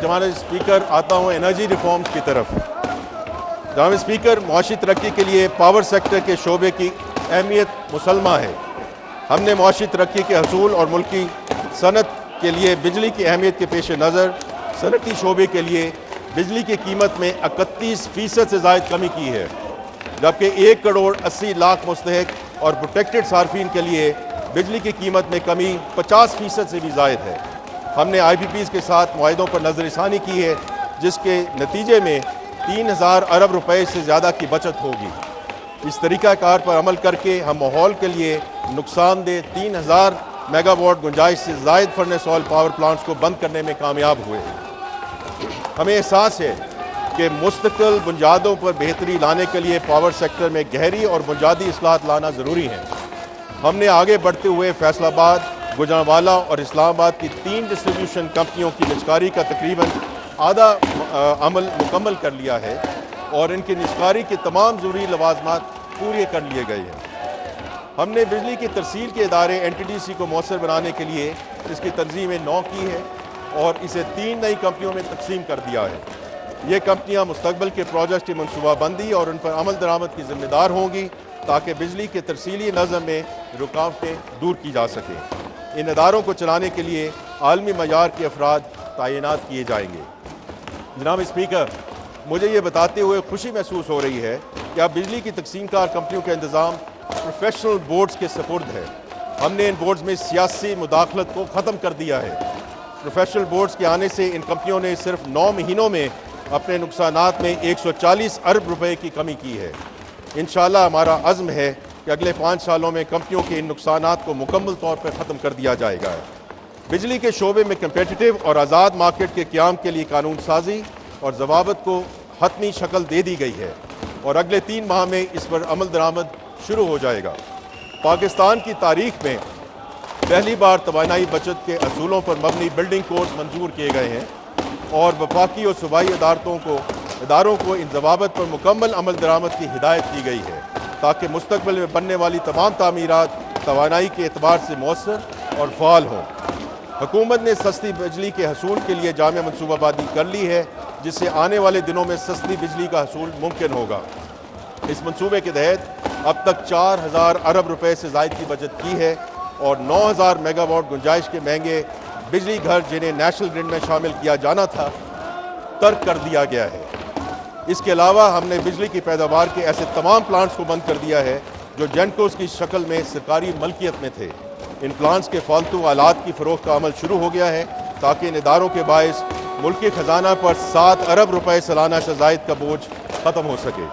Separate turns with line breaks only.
जनाब स्पीकर, आता हूँ एनर्जी रिफॉर्म्स की तरफ। जनाब स्पीकर, मुआशी तरक्की के लिए पावर सेक्टर के शोबे की अहमियत मुसल्मा है। हमने मुआशी तरक्की के हसूल और मुल्की सनत के लिए बिजली की अहमियत के पेश नज़र सनती शोबे के लिए बिजली की कीमत में 31% से ज़ायद कमी की है, जबकि 1 करोड़ 80 लाख मुस्तहक और प्रोटेक्टेड सार्फिन के लिए बिजली की कीमत में कमी 50% से भी ज़ायद है। हमने IPPs के साथ मुआहिदों पर नज़रसानी की है, जिसके नतीजे में 3000 अरब रुपए से ज़्यादा की बचत होगी। इस तरीक़ाकार पर अमल करके हम माहौल के लिए नुकसानदेह 3000 मेगावाट गुंजाइश से ज़ायद फर्नेस ऑयल पावर प्लांट्स को बंद करने में कामयाब हुए। हमें एहसास है कि मुस्तकिल बुनियादों पर बेहतरी लाने के लिए पावर सेक्टर में गहरी और बुनियादी इस्लाहात लाना ज़रूरी है। हमने आगे बढ़ते हुए फैसलाबाद, गुजरांवाला और इस्लामाबाद की 3 डिस्ट्रीब्यूशन कंपनियों की निजकारी का तकरीबन आधा अमल मुकम्मल कर लिया है और इनकी निजकारी के तमाम ज़रूरी लवाजमात पूरे कर लिए गए हैं। हमने बिजली की तरसील के इदारे NTDC को मौसर बनाने के लिए इसकी तंजीमें 9 की है और इसे 3 नई कंपनियों में तकसीम कर दिया है। ये कंपनियां मुस्तकबिल के प्रोजेक्ट की मनसूबाबंदी और उन पर अमल दरामद की जिम्मेदार होंगी, ताकि बिजली के तरसीली नज़म में रुकावटें दूर की जा सकें। इन इदारों को चलाने के लिए आलमी मयार के अफराद तैनात किए जाएंगे। जनाब स्पीकर, मुझे ये बताते हुए खुशी महसूस हो रही है कि अब बिजली की तकसीम कार कंपनियों का इंतज़ाम प्रोफेशनल बोर्ड्स के सपुर्द है। हमने इन बोर्ड्स में सियासी मुदाखलत को ख़त्म कर दिया है। प्रोफेशनल बोर्ड्स के आने से इन कंपनियों ने सिर्फ 9 महीनों में अपने नुकसानात में 140 अरब रुपए की कमी की है। इंशाअल्लाह हमारा अज़्म है कि अगले 5 सालों में कंपनियों के इन नुकसानात को मुकम्मल तौर पर ख़त्म कर दिया जाएगा। बिजली के शोबे में कम्पेटिटिव और आज़ाद मार्केट के क़याम के लिए कानून साजी और ज़वाबत को हतमी शक्ल दे दी गई है और अगले 3 माह में इस पर अमल दरामद शुरू हो जाएगा। पाकिस्तान की तारीख में पहली बार तवानाई बचत के असूलों पर मबनी बिल्डिंग कोड्स मंजूर किए गए हैं और वफाकी और सूबाई इदारों को इन ज़वाबत पर मुकम्मल अमल दरामद की हिदायत की गई है, ताकि मुस्तकबिल में बनने वाली तमाम तामीरात तवानाई के एतबार से मौसर और फ़ाल हों। हुकूमत ने सस्ती बिजली के हसूल के लिए जामिया मनसूबाबंदी कर ली है, जिससे आने वाले दिनों में सस्ती बिजली का हसूल मुमकिन होगा। इस मनसूबे के तहत अब तक 4000 अरब रुपए से ज़ायद की बचत की है और 9000 मेगावाट गुंजाइश के महंगे बिजली घर, जिन्हें नेशनल ग्रिड में शामिल किया जाना था, तर्क कर दिया गया है। इसके अलावा हमने बिजली की पैदावार के ऐसे तमाम प्लांट्स को बंद कर दिया है जो जेनकोस की शक्ल में सरकारी मलकियत में थे। इन प्लांट्स के फालतू आलात की फ़रोख्त का अमल शुरू हो गया है, ताकि इन इदारों के बायस मुल्की ख़जाना पर 7 अरब रुपए सालाना से ज़ायद का बोझ ख़त्म हो सके।